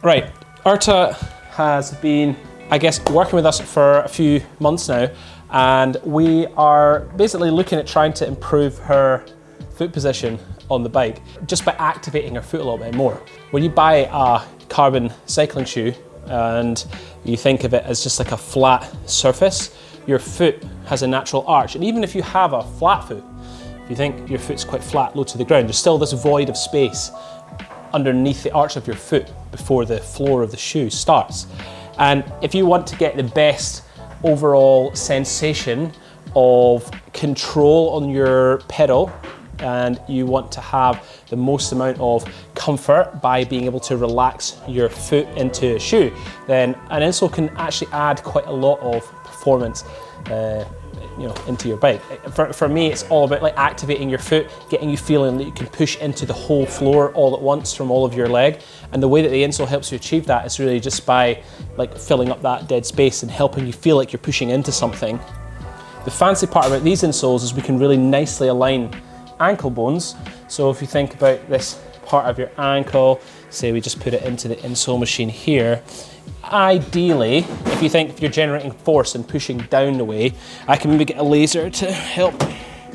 Right, Urta has been, I guess, working with us for a few months now, and we are basically looking at trying to improve her foot position on the bike just by activating her foot a little bit more. When you buy a carbon cycling shoe and you think of it as just like a flat surface, your foot has a natural arch. And even if you have a flat foot, if you think your foot's quite flat, low to the ground, there's still this void of space underneath the arch of your foot before the floor of the shoe starts. And if you want to get the best overall sensation of control on your pedal, and you want to have the most amount of comfort by being able to relax your foot into a shoe, then an insole can actually add quite a lot of performance into your bike. For me, it's all about like activating your foot, getting you feeling that you can push into the whole floor all at once from all of your leg. And the way that the insole helps you achieve that is really just by like filling up that dead space and helping you feel like you're pushing into something. The fancy part about these insoles is we can really nicely align ankle bones. So if you think about this part of your ankle, say we just put it into the insole machine here, ideally, if you're generating force and pushing down the way, I can maybe get a laser to help.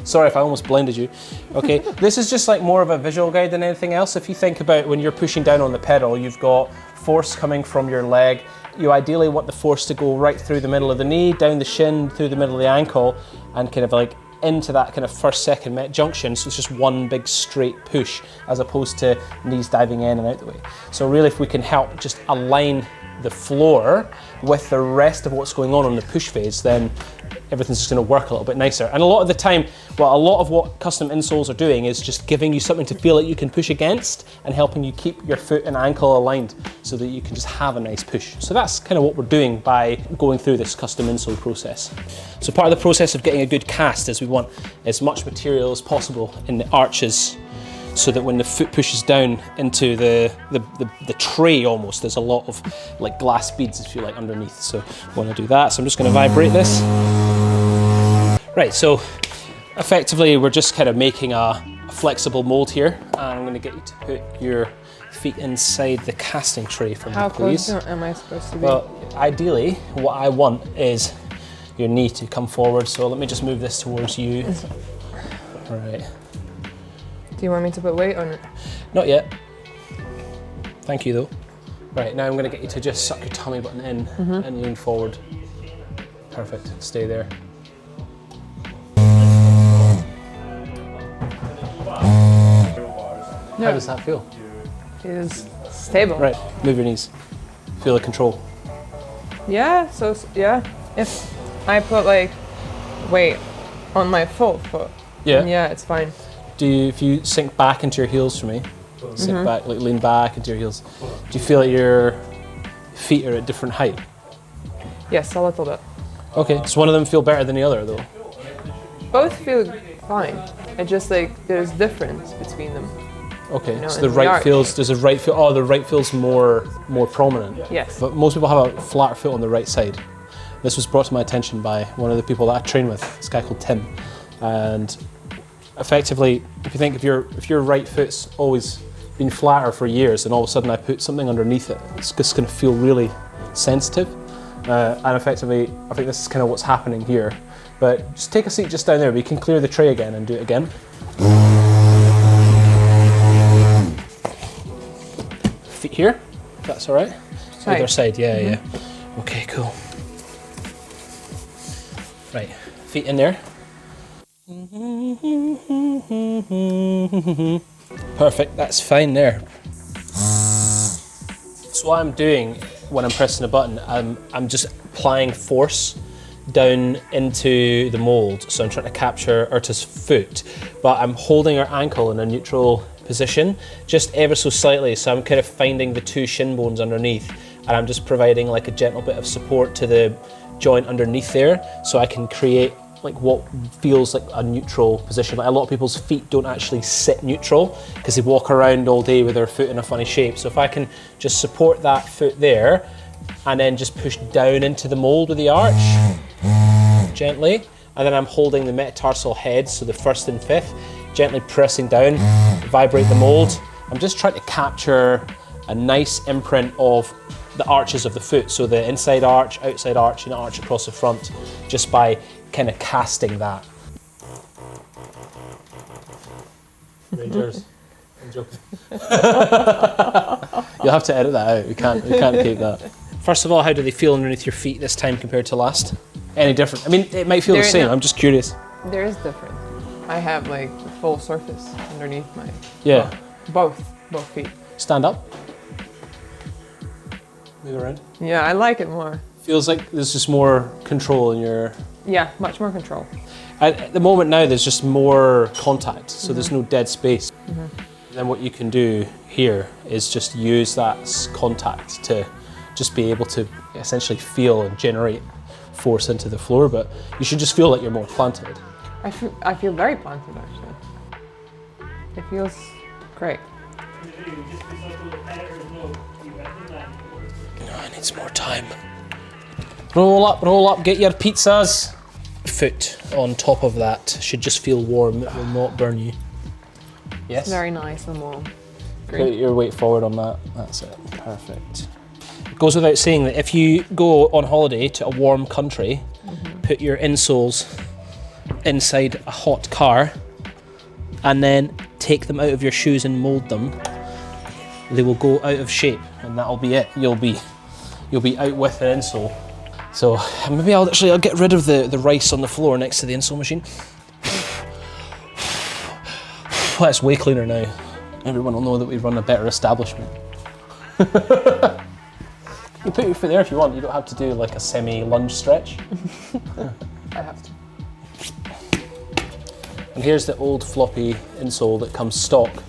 Sorry if I almost blinded you. Okay, this is just like more of a visual guide than anything else. If you think about when you're pushing down on the pedal, you've got force coming from your leg. You ideally want the force to go right through the middle of the knee, down the shin, through the middle of the ankle, and kind of like into that kind of first second met junction, so it's just one big straight push as opposed to knees diving in and out the way. So really, if we can help just align the floor with the rest of what's going on the push phase, then everything's just going to work a little bit nicer. And a lot of the time, well, a lot of what custom insoles are doing is just giving you something to feel that you can push against and helping you keep your foot and ankle aligned so that you can just have a nice push. So that's kind of what we're doing by going through this custom insole process. So part of the process of getting a good cast is we want as much material as possible in the arches, so that when the foot pushes down into the tray almost, there's a lot of like glass beads, if you like, underneath. So I want to do that. So I'm just going to vibrate this. Right, so effectively we're just kind of making a flexible mold here. And I'm going to get you to put your feet inside the casting tray for me, please. How close am I supposed to be? Well, ideally, what I want is your knee to come forward. So let me just move this towards you. Right. Do you want me to put weight on it? Not yet. Thank you though. Right, now I'm going to get you to just suck your tummy button in and lean forward. Perfect, stay there. How does that feel? It is stable. Right, move your knees. Feel the control. Yeah, yeah. If I put like weight on my full foot, yeah, it's fine. If you sink back into your heels for me, sink back, like lean back into your heels, do you feel like your feet are at different height? Yes, a little bit. Okay, does one of them feel better than the other though? Both feel fine. It just like, there's difference between them. Okay, You know, so the right feels, the right feels more prominent. Yes. But most people have a flatter foot on the right side. This was brought to my attention by one of the people that I train with, this guy called Tim. And effectively, if you think if your right foot's always been flatter for years and all of a sudden I put something underneath it, it's just going to feel really sensitive. And effectively, I think this is kind of what's happening here. But just take a seat just down there. We can clear the tray again and do it again. Feet here, if that's all right. Other side, yeah. Okay, cool. Right, feet in there. Perfect, that's fine there. So what I'm doing when I'm pressing a button, I'm just applying force down into the mold. So I'm trying to capture Urta's foot, but I'm holding her ankle in a neutral position, just ever so slightly. So I'm kind of finding the two shin bones underneath, and I'm just providing like a gentle bit of support to the joint underneath there, so I can create like what feels like a neutral position. Like a lot of people's feet don't actually sit neutral because they walk around all day with their foot in a funny shape. So if I can just support that foot there and then just push down into the mold with the arch gently, and then I'm holding the metatarsal heads, so the first and fifth, gently pressing down, vibrate the mold. I'm just trying to capture a nice imprint of the arches of the foot. So the inside arch, outside arch, and arch across the front, just by kind of casting that. Rangers. I'm joking. You'll have to edit that out. We can't keep that. First of all, how do they feel underneath your feet this time compared to last? Any different? I mean, it might feel the same. I'm just curious. There is different. I have like the full surface underneath my. Yeah. Both feet. Stand up. Move around. Yeah, I like it more. Feels like there's just more control in your. Yeah, much more control. At the moment now, there's just more contact, so there's no dead space. Then what you can do here is just use that contact to just be able to essentially feel and generate force into the floor, but you should just feel like you're more planted. I feel very planted actually. It feels great. No, I need some more time. Roll up, get your pizzas. Foot on top of that should just feel warm, it will not burn you. Yes? It's very nice and warm. Put your weight forward on that, that's it, perfect. It goes without saying that if you go on holiday to a warm country, put your insoles inside a hot car and then take them out of your shoes and mold them, they will go out of shape and that'll be it. You'll be out with an insole. So maybe I'll get rid of the rice on the floor next to the insole machine. Well, it's way cleaner now. Everyone will know that we run a better establishment. You put your foot there if you want. You don't have to do like a semi-lunge stretch. I have to. And here's the old floppy insole that comes stock.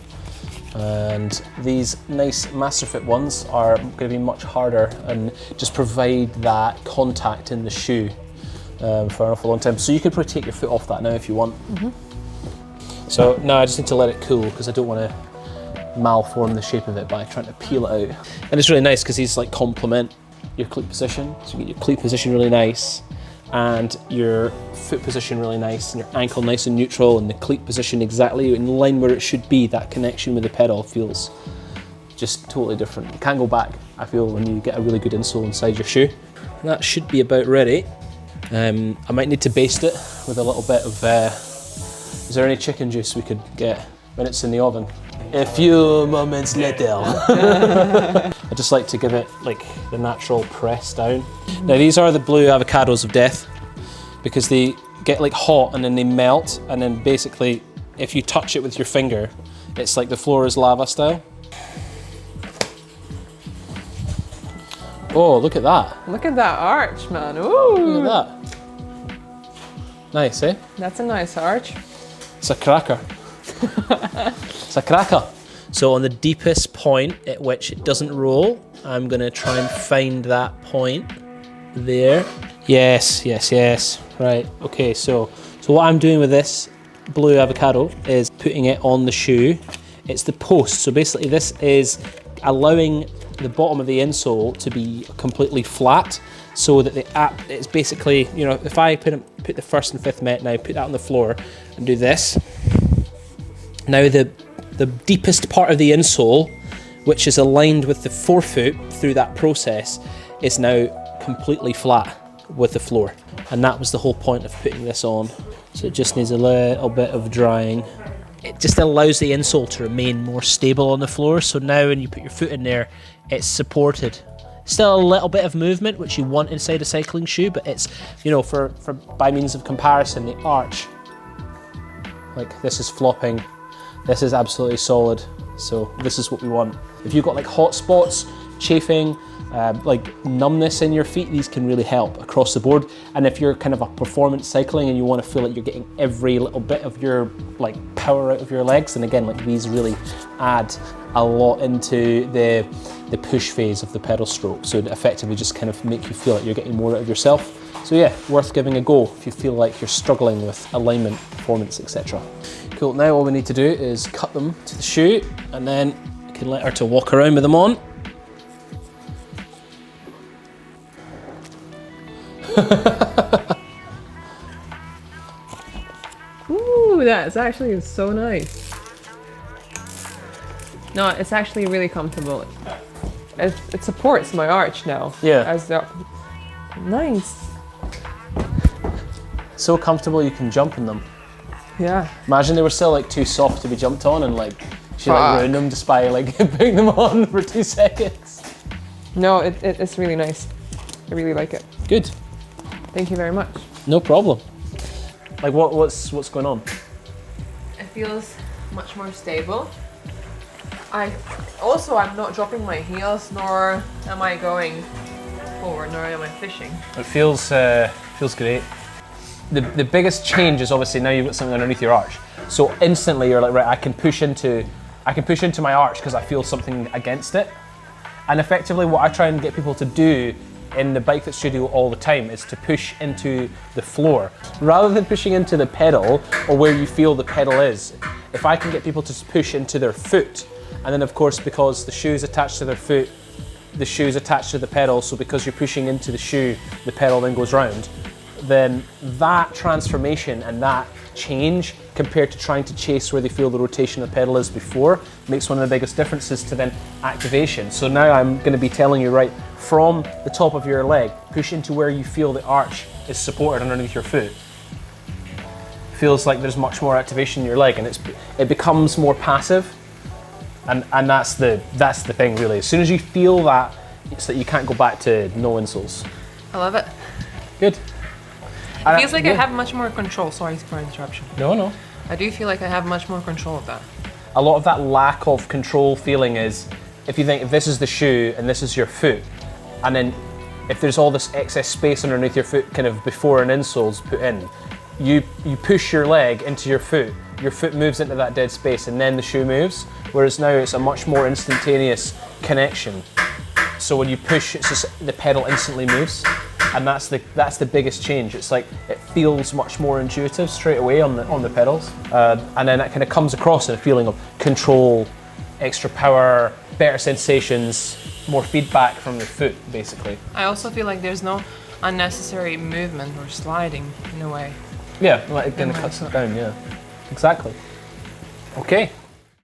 And these nice Masterfit ones are going to be much harder and just provide that contact in the shoe for an awful long time. So you could probably take your foot off that now if you want. So now I just need to let it cool because I don't want to malform the shape of it by trying to peel it out. And it's really nice because these like complement your cleat position. So you get your cleat position really nice and your foot position really nice and your ankle nice and neutral and the cleat position exactly in line where it should be. That connection with the pedal feels just totally different. You can't go back, I feel, when you get a really good insole inside your shoe. And that should be about ready. I might need to baste it with a little bit of, is there any chicken juice we could get when it's in the oven? A few moments later. I just like to give it like the natural press down. Now these are the blue avocados of death because they get like hot and then they melt and then basically if you touch it with your finger, it's like the floor is lava style. Oh, look at that. Look at that arch, man. Ooh. Look at that. Nice, eh? That's a nice arch. It's a cracker. It's a cracker. So on the deepest point at which it doesn't roll, I'm gonna try and find that point there. Yes. Right, okay, so what I'm doing with this blue avocado is putting it on the shoe. It's the post, so basically this is allowing the bottom of the insole to be completely flat so that it's basically, you know, if I put the first and fifth met now, put that on the floor and do this. Now the deepest part of the insole, which is aligned with the forefoot through that process, is now completely flat with the floor. And that was the whole point of putting this on. So it just needs a little bit of drying. It just allows the insole to remain more stable on the floor. So now when you put your foot in there, it's supported. Still a little bit of movement, which you want inside a cycling shoe, but it's, you know, for by means of comparison, the arch, like this is flopping, this is absolutely solid. So this is what we want. If you've got like hot spots, chafing, like numbness in your feet, these can really help across the board. And if you're kind of a performance cycling and you want to feel like you're getting every little bit of your like power out of your legs, then again, like these really add a lot into the push phase of the pedal stroke. So it effectively just kind of make you feel like you're getting more out of yourself. So yeah, worth giving a go if you feel like you're struggling with alignment, performance, etc. Cool, now all we need to do is cut them to the shoe and then you can let her to walk around with them on. Ooh, that's actually so nice. No, it's actually really comfortable. it supports my arch now. Yeah. As the nice. So comfortable you can jump in them. Yeah. Imagine they were still like too soft to be jumped on, and like she like Fuck. ruined them just by like putting them on for 2 seconds. No, it's really nice. I really like it. Good. Thank you very much. No problem. Like what's going on? It feels much more stable. I'm not dropping my heels, nor am I going forward, nor am I fishing. It feels great. The biggest change is obviously now you've got something underneath your arch. So instantly you're like, right, I can push into my arch because I feel something against it. And effectively what I try and get people to do in the Bike Fit studio all the time is to push into the floor. Rather than pushing into the pedal or where you feel the pedal is, if I can get people to push into their foot, and then of course because the shoe's attached to their foot, the shoe's attached to the pedal, so because you're pushing into the shoe, the pedal then goes round, then that transformation and that change compared to trying to chase where they feel the rotation of the pedal is before makes one of the biggest differences to then activation. So now I'm going to be telling you, right, from the top of your leg, push into where you feel the arch is supported underneath your foot. Feels like there's much more activation in your leg, and it becomes more passive, and that's the thing really. As soon as you feel that, it's that you can't go back to no insoles. I love it. Good. It feels like I have much more control. Sorry for interruption. No. I do feel like I have much more control of that. A lot of that lack of control feeling is, if you think if this is the shoe and this is your foot, and then if there's all this excess space underneath your foot kind of before an insole's put in, you push your leg into your foot moves into that dead space, and then the shoe moves, whereas now it's a much more instantaneous connection. So when you push, it's just the pedal instantly moves. And that's the biggest change. It's like it feels much more intuitive straight away on the pedals, and then it kind of comes across in a feeling of control, extra power, better sensations, more feedback from your foot, basically. I also feel like there's no unnecessary movement or sliding in a way. Yeah, like it kind of cuts it down. Yeah, exactly. Okay.